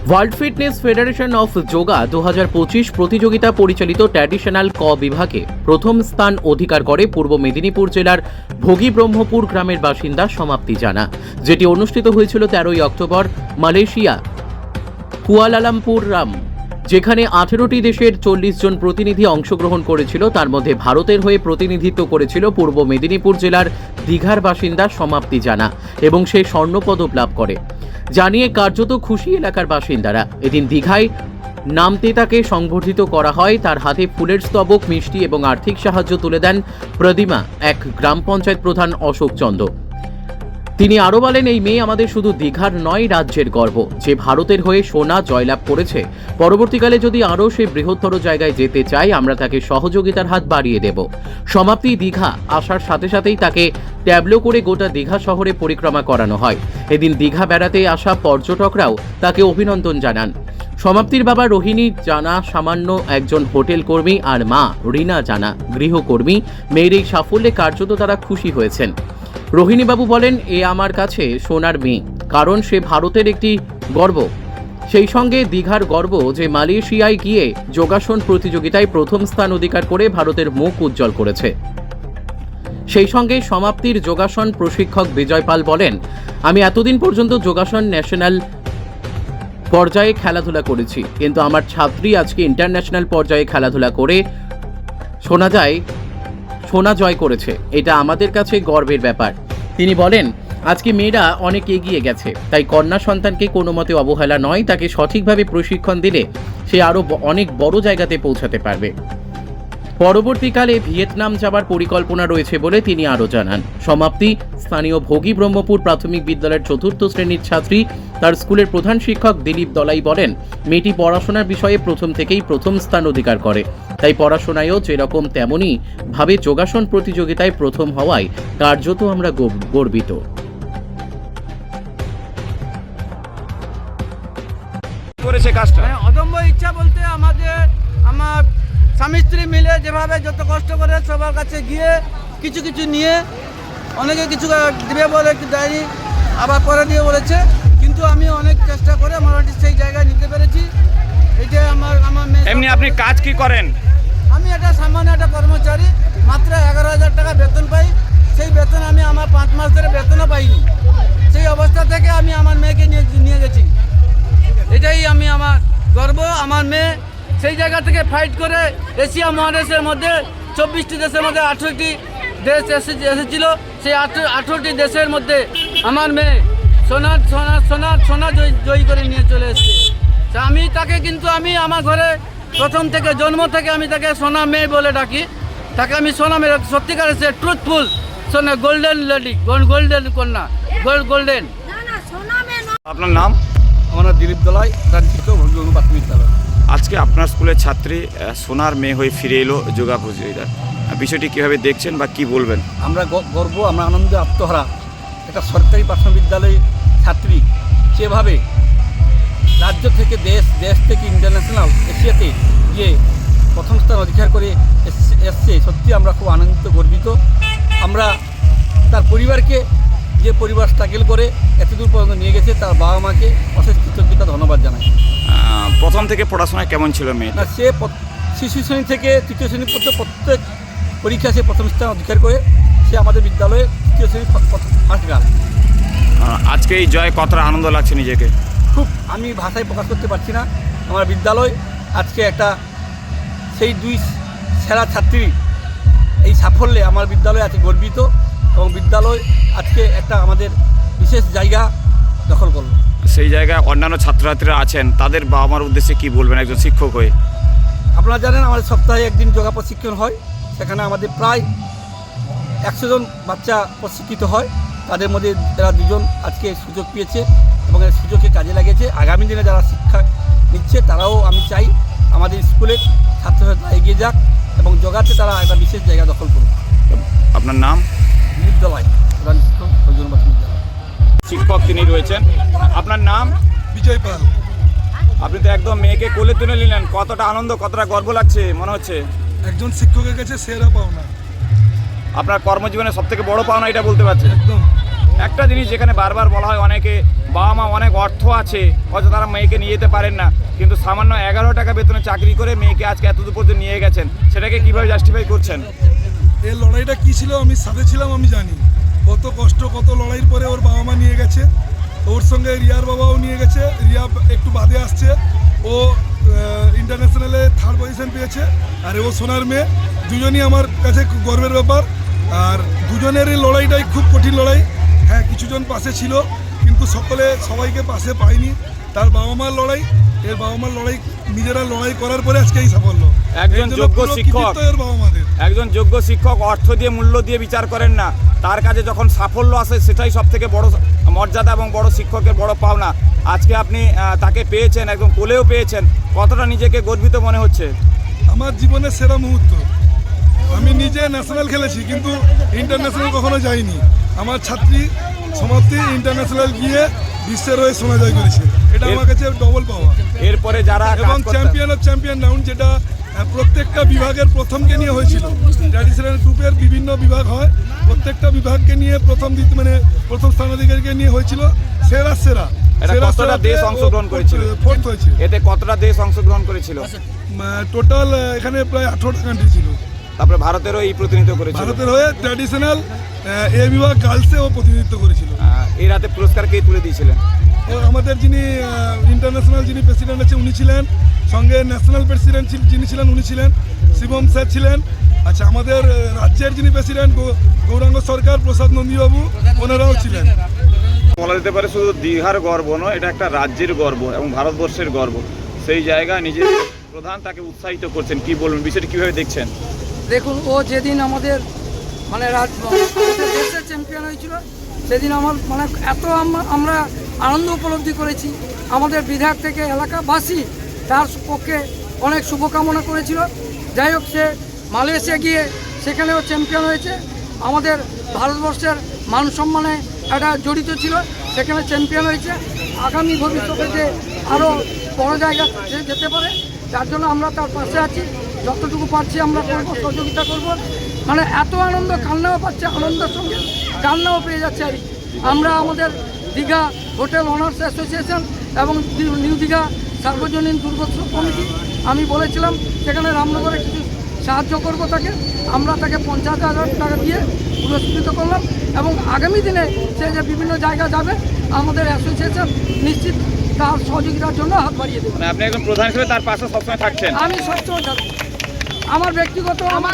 World fitness federation of yoga 2025 প্রতিযোগিতা পরিচালিত traditional ক বিভাগে প্রথম স্থান অধিকার করে পূর্ব মেদিনীপুর জেলার ভোগী ব্রহ্মপুর গ্রামের বাসিন্দা সমাপ্তি জানা, যেটি অনুষ্ঠিত হয়েছিল 13 অক্টোবর মালয়েশিয়া কুয়ালালামপুর রাম, যেখানে 18টি দেশের 40 জন প্রতিনিধি অংশগ্রহণ করেছিল। তার মধ্যে ভারতের হয়ে প্রতিনিধিত্ব করেছিল পূর্ব মেদিনীপুর জেলার দীঘার বাসিন্দা সমাপ্তি জানা এবং সে স্বর্ণপদক লাভ করে, জানিয়ে কার্যত খুশি এলাকার বাসিন্দারা। এদিন দীঘায় নামতে তাকে সংবর্ধিত করা হয়। তার হাতে ফুলের স্তবক, মিষ্টি এবং আর্থিক সাহায্য তুলে দেন প্রতিমা এক গ্রাম পঞ্চায়েত প্রধান অশোক চন্দ্র। তিনি আরও বলেন, এই মেয়ে আমাদের শুধু দীঘার নয়, রাজ্যের গর্ব, যে ভারতের হয়ে সোনা জয়লাভ করেছে। পরবর্তীকালে যদি আরও সে বৃহত্তর জায়গায় যেতে চায়, আমরা তাকে সহযোগিতার হাত বাড়িয়ে দেব। সমাপ্তি দীঘা আসার সাথে সাথেই তাকে ট্যাবলো করে গোটা দীঘা শহরে পরিক্রমা করানো হয়। এদিন দীঘা বেড়াতে আসা পর্যটকরাও তাকে অভিনন্দন জানান। সমাপ্তির বাবা রোহিণী জানা সামান্য একজন হোটেল কর্মী আর মা রীনা জানা গৃহকর্মী। মেয়ের এই সাফল্যে কার্যত তারা খুশি হয়েছেন। রোহিণীবাবু বলেন, এ আমার কাছে সোনার মেয়ে, কারণ সে ভারতের একটি গর্ব, সেই সঙ্গে দীঘার গর্ব যে মালয়েশিয়ায় গিয়ে যোগাসন প্রতিযোগিতায় প্রথম স্থান অধিকার করে ভারতের মুখ উজ্জ্বল করেছে। সেই সঙ্গে সমাপ্তির যোগাসন প্রশিক্ষক বিজয় পাল বলেন, আমি এতদিন পর্যন্ত যোগাসন ন্যাশনাল পর্যায়ে খেলাধুলা করেছি, কিন্তু আমার ছাত্রী আজকে ইন্টারন্যাশনাল পর্যায়ে খেলাধুলা করে সোনা জয় করেছে। এটা আমাদের কাছে গর্বের ব্যাপার। তিনি বলেন, আজকে মেয়েরা অনেক এগিয়ে গেছে, তাই কন্যা সন্তানকে কোনো মতে অবহেলা নয়, তাকে সঠিকভাবে প্রশিক্ষণ দিলে সে আরও অনেক বড় জায়গাতে পৌঁছাতে পারবে। পরবর্তীকালে ভিয়েতনাম যাবার পরিকল্পনা রয়েছে বলে তিনি আরও জানান। সমাপ্তি স্থানীয় ভোগী ব্রহ্মপুর প্রাথমিক বিদ্যালয়ের 4র্থ শ্রেণীর ছাত্রী। তার স্কুলের প্রধান শিক্ষক দিলীপ দলাই বলেন, মেয়েটি পড়াশোনার বিষয়ে প্রথম থেকেই প্রথম স্থান অধিকার করে, তাই পড়াশোনায়ও যেরকম তেমনই ভাবে যোগাসন প্রতিযোগিতায় প্রথম হওয়ায় কার্যত আমরা গর্বিত। করেছে কাজটা অদম্য ইচ্ছা বলতে আমার স্বামী স্ত্রী মিলে যেভাবে যত কষ্ট করে সবার কাছে গিয়ে কিছু কিছু নিয়ে, অনেকে কিছু দিবে বলে দেয়নি, আবার পরে দিয়ে বলেছে, কিন্তু আমি অনেক চেষ্টা করে মোটামুটি সেই জায়গায় নিতে পেরেছি। এইটা আমার মেয়ে। এমনি আপনি কাজ কি করেন? আমি একটা সামান্য একটা কর্মচারী, মাত্র 11,000 টাকা বেতন পাই। সেই বেতন আমি আমার 5 মাস ধরে বেতনও পাইনি। সেই অবস্থা থেকে আমি আমার মেয়েকে নিয়ে গেছি। এটাই আমার গর্ব। আমার মেয়ে সেই জায়গা থেকে ফাইট করে এশিয়া মহাদেশের মধ্যে 24টি দেশের মধ্যে 18টি দেশ এসেছিল। সেই 18টি দেশের মধ্যে আমার মেয়ে সোনা জয়ী করে নিয়ে চলে এসেছে। তা আমি তাকে আমি আমার ঘরে প্রথম থেকে জন্ম থেকে আমি তাকে সোনা মেয়ে বলে ডাকি। তাকে আমি সোনা মেয়ে, সত্যিকারের সে ট্রুথফুল সোনা, গোল্ডেন লেডি, গোল্ডেন কন্যা, গোল্ডেন। আপনার নাম? আমার নাম দিলীপ দলাই, ভোগী প্রাথমিক বিদ্যালয়। আজকে আপনার স্কুলের ছাত্রী সোনার মেয়ে হয়ে ফিরে এলো যোগা প্রতিযোগিতা, বিষয়টি কীভাবে দেখছেন বা কি বলবেন? আমরা গর্ব, আমরা আনন্দে আত্মহারা। একটা সরকারি প্রাথমিক বিদ্যালয়ের ছাত্রী সেভাবে রাজ্য থেকে দেশ থেকে ইন্টারন্যাশনাল এশিয়াতে গিয়ে প্রথম স্থান অধিকার করে এসছে, সত্যি আমরা খুব আনন্দিত, গর্বিত। আমরা তার পরিবারকে, যে পরিবার স্ট্রাগল করে এতদূর পর্যন্ত নিয়ে গেছে, তার বাবা মাকে অশেষ কৃতজ্ঞতা, ধন্যবাদ জানাই। প্রথম থেকে পড়াশোনায় কেমন ছিল মেয়ে? না, সে শিশু শ্রেণী থেকে 3য় শ্রেণী পর্যন্ত প্রত্যেক পরীক্ষা সে প্রথম স্থান অধিকার করে। সে আমাদের বিদ্যালয়ে 3য় শ্রেণীর ফার্স্ট গার্ল। আজকে এই জয় কতটা আনন্দ লাগছে নিজেকে? খুব, আমি ভাষায় প্রকাশ করতে পারছি না। আমার বিদ্যালয় আজকে একটা সেই 2 সেরা ছাত্রী এই সাফল্যে আমার বিদ্যালয় আছে গর্বিত, এবং বিদ্যালয় আজকে একটা আমাদের বিশেষ জায়গা দখল করলো। সেই জায়গায় অন্যান্য ছাত্রছাত্রীরা আছেন, তাদের বাবা মার উদ্দেশ্যে কি বলবেন একজন শিক্ষক হয়ে? আপনারা জানেন আমাদের সপ্তাহে একদিন যোগা প্রশিক্ষণ হয়। সেখানে আমাদের প্রায় 100 জন বাচ্চা প্রশিক্ষিত হয়। তাদের মধ্যে যারা 2 জন আজকে সুযোগ পেয়েছে এবং এই সুযোগকে কাজে লাগিয়েছে। আগামী দিনে যারা শিক্ষা নিচ্ছে তারাও আমি চাই আমাদের স্কুলের ছাত্রছাত্রীরা এগিয়ে যাক এবং যোগাতে তারা একটা বিশেষ জায়গা দখল করুক। আপনার নাম? বিদ্যালয় প্রধান শিক্ষক প্রাথমিক বিদ্যালয়। শিক্ষক তিনি রয়েছেন। আপনার নাম? বিজয় পাল। আপনি তো একদম মেয়েকে কোলে তুলে নিলেন, কতটা আনন্দ, কতটা গর্ব লাগছে মনে হচ্ছে? একজন শিক্ষকের কাছে সেরা পাওনা। আপনার কর্মজীবনে সবথেকে বড় পাওনা এটা বলতে পারছেন? একদম। একটা জিনিস যেখানে বারবার বলা হয়, অনেকে বাবা মা অনেক অর্থ আছে, হয়তো তারা মেয়েকে নিয়ে যেতে পারেন না, কিন্তু সামান্য 11 টাকা বেতনে চাকরি করে মেয়েকে আজকে এতদূর পর্যন্ত নিয়ে গেছেন, সেটাকে কিভাবে জাস্টিফাই করছেন? এই লড়াইটা কি ছিল আমি সাথে ছিলাম, আমি জানি কত কষ্ট, কত লড়াইয়ের পরে ওর বাবা মা নিয়ে গেছে। ওর সঙ্গে রিয়ার বাবাও নিয়ে গেছে। রিয়া একটু বাদে আসছে, ও ইন্টারন্যাশনালে 3rd পজিশন পেয়েছে, আর ও সোনার মেয়ে। দুজনই আমার কাছে খুব গর্বের ব্যাপার। আর দুজনের এই লড়াইটাই খুব কঠিন লড়াই। হ্যাঁ, কিছুজন পাশে ছিল, কিন্তু সবাইকে পাশে পায়নি। তার বাবা মার লড়াই, এর বাবা মার লড়াই, নিজেরা লড়াই করার পরে আজকে এই সাফল্য। একজন যোগ্য শিক্ষক, এর বাবা মাদের একজন যোগ্য শিক্ষক অর্থ দিয়ে, মূল্য দিয়ে বিচার করেন না, তার কাছে যখন সাফল্য আসে সেটাই সব থেকে বড় মর্যাদা এবং বড় শিক্ষকের বড় পাওনা। আজকে আপনি তাকে পেয়েছেন, একদম কোলেও পেয়েছেন, কতটা নিজেকে গর্বিত মনে হচ্ছে? আমার জীবনের সেরা মুহূর্ত। আমি নিজে ন্যাশনাল খেলেছি, কিন্তু ইন্টারন্যাশনাল কখনো যাইনি। আমার ছাত্রী সমাপ্তি ইন্টারন্যাশনাল গিয়ে বিশ্বের হয়ে সোনা জয় করেছে, এটা আমার কাছে ডবল পাওয়া। এরপরে যারা এবং চ্যাম্পিয়ন অফ চ্যাম্পিয়ন রাউন্ড, যেটা প্রত্যেকটা বিভাগের প্রথমকে নিয়ে হয়েছিল। ট্র্যাডিশনাল গ্রুপের বিভিন্ন বিভাগ হয়, প্রত্যেকটা বিভাগকে নিয়ে প্রথম স্থানাধিকারীকে নিয়ে হয়েছিল সেরা সেরা। কতটা দেশ অংশগ্রহণ করেছিল? 4th হয়েছে। এতে কতটা দেশ অংশগ্রহণ করেছিল? টোটাল এখানে প্রায় 18টা কান্ট্রি ছিল। তারপরে ভারতেরও এই প্রতিনিধিত্ব করেছিল। ভারতের হয়ে ট্র্যাডিশনাল এ বিভাগ গার্লসে ও প্রতিনিধিত্ব করেছিল। এই রাতে পুরস্কার কে তুলে দিয়েছিলেন? ও আমাদের যিনি ইন্টারন্যাশনাল যিনি প্রেসিডেন্ট আছে উনি ছিলেন, সঙ্গে ন্যাশনাল প্রেসিডেন্ট যিনি ছিলেন উনি ছিলেন, শিবম স্যার ছিলেন। আচ্ছা, আমাদের রাজ্যের যিনি প্রেসিডেন্ট গৌরাঙ্গ সরকার, প্রসাদ নন্দীবাবু, ওনারাও ছিলেন। বলা যেতে পারে শুধু দীঘার গর্ব নয়, এটা একটা রাজ্যের গর্ব এবং ভারতবর্ষের গর্ব। সেই জায়গায় নিজের প্রধান তাকে উৎসাহিত করছেন, কি বলবেন, বিষয়টি কীভাবে দেখছেন? দেখুন, ও যেদিন আমাদের দেশের চ্যাম্পিয়ন হয়েছিল, সেদিন এত আমরা আনন্দ উপলব্ধি করেছি। আমাদের বিধায়ক থেকে এলাকাবাসী তার পক্ষে অনেক শুভকামনা করেছিল। যাই হোক, সে মালয়েশিয়া গিয়ে সেখানেও চ্যাম্পিয়ন হয়েছে। আমাদের ভারতবর্ষের মান সম্মানে একটা জড়িত ছিল, সেখানে চ্যাম্পিয়ন হয়েছে। আগামী ভবিষ্যতে যে আরও বড় জায়গা যেতে পারে, যার জন্য আমরা তার পাশে আছি। যতটুকু পারছি আমরা করবো, সহযোগিতা করবো। এত আনন্দ, কান্নাও পাচ্ছে, আনন্দের সঙ্গে কান্নাও পেয়ে যাচ্ছে। আর আমরা আমাদের দীঘা হোটেল অনার্স অ্যাসোসিয়েশন এবং নিউ দীঘা সার্বজনীন দুর্গোৎসব কমিটি, আমি বলেছিলাম সেখানে রামনগরে কিছু সাহায্য করব তাকে। আমরা তাকে 50,000 টাকা দিয়ে পুরস্কৃত করলাম, এবং আগামী দিনে সে যে বিভিন্ন জায়গা যাবে, আমাদের অ্যাসোসিয়েশন নিশ্চিত তার সহযোগিতার জন্য হাত বাড়িয়ে দেবে। আপনি একজন প্রধান হিসেবে তার পাশে সবসময় থাকছেন? আমি সবসময় থাকবো। আমার ব্যক্তিগত, আমরা